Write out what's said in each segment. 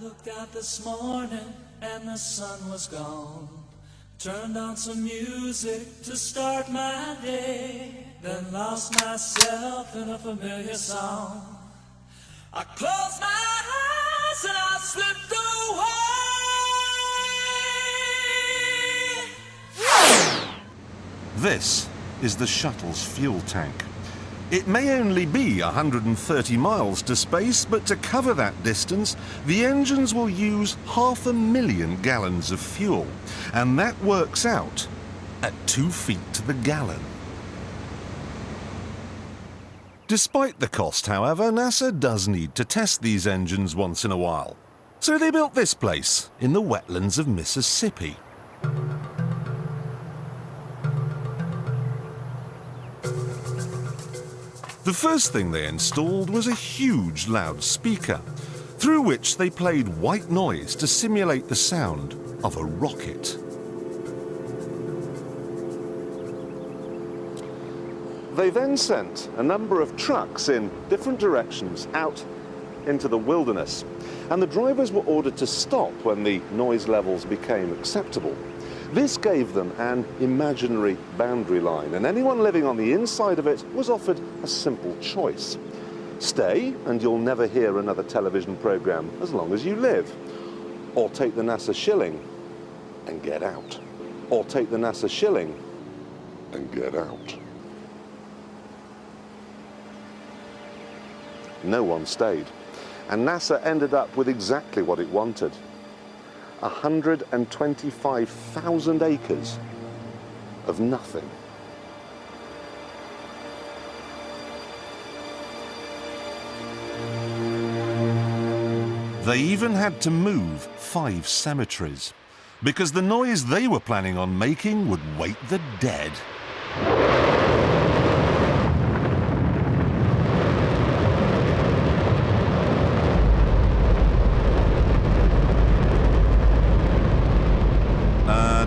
Looked out this morning and the sun was gone. Turned on some music to start my day. Then lost myself in a familiar song. I closed my eyes and I slipped away. This is the shuttle's fuel tank. It may only be 130 miles to space, but to cover that distance, the engines will use 500,000 gallons of fuel. And that works out at 2 feet to the gallon. Despite the cost, however, NASA does need to test these engines once in a while. So they built this place in the wetlands of Mississippi. The first thing they installed was a huge loudspeaker, through which they played white noise to simulate the sound of a rocket. They then sent a number of trucks in different directions out into the wilderness, and the drivers were ordered to stop when the noise levels became acceptable. This gave them an imaginary boundary line, and anyone living on the inside of it was offered a simple choice. Stay, and you'll never hear another television program as long as you live. Or take the NASA shilling and get out. Or take the NASA shilling and get out. No one stayed, and NASA ended up with exactly what it wanted. 125,000 acres of nothing. They even had to move 5 cemeteries, because the noise they were planning on making would wake the dead.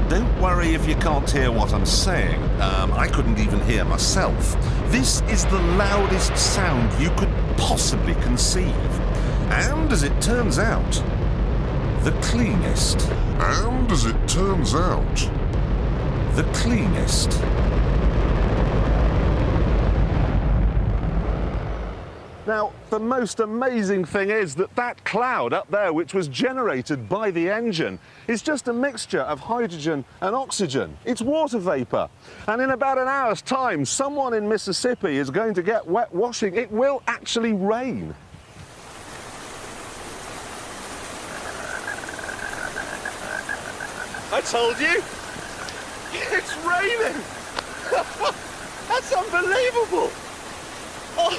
Don't worry if you can't hear what I'm saying. I couldn't even hear myself. This is the loudest sound you could possibly conceive. And as it turns out, the cleanest. And as it turns out, the cleanest. Now, the most amazing thing is that that cloud up there, which was generated by the engine, is just a mixture of hydrogen and oxygen. It's water vapor. And in about an hour's time, someone in Mississippi is going to get wet washing. It will actually rain. I told you! It's raining! That's unbelievable! Oh.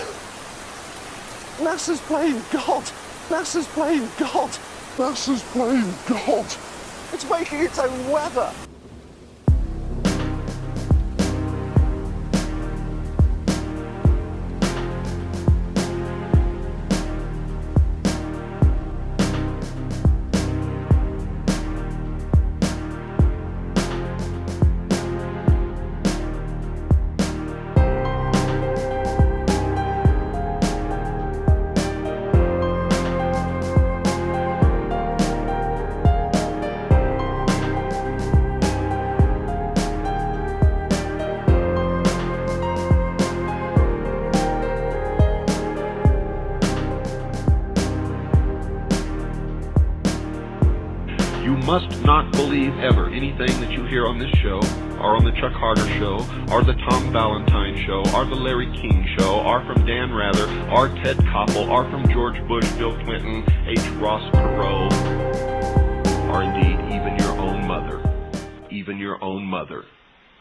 NASA's playing God! NASA's playing God! NASA's playing God! It's making its own weather! You must not believe ever anything that you hear on this show, or on the Chuck Harder Show, or the Tom Valentine Show, or the Larry King Show, or from Dan Rather, or Ted Koppel, or from George Bush, Bill Clinton, H. Ross Perot, or indeed even your own mother. Even your own mother.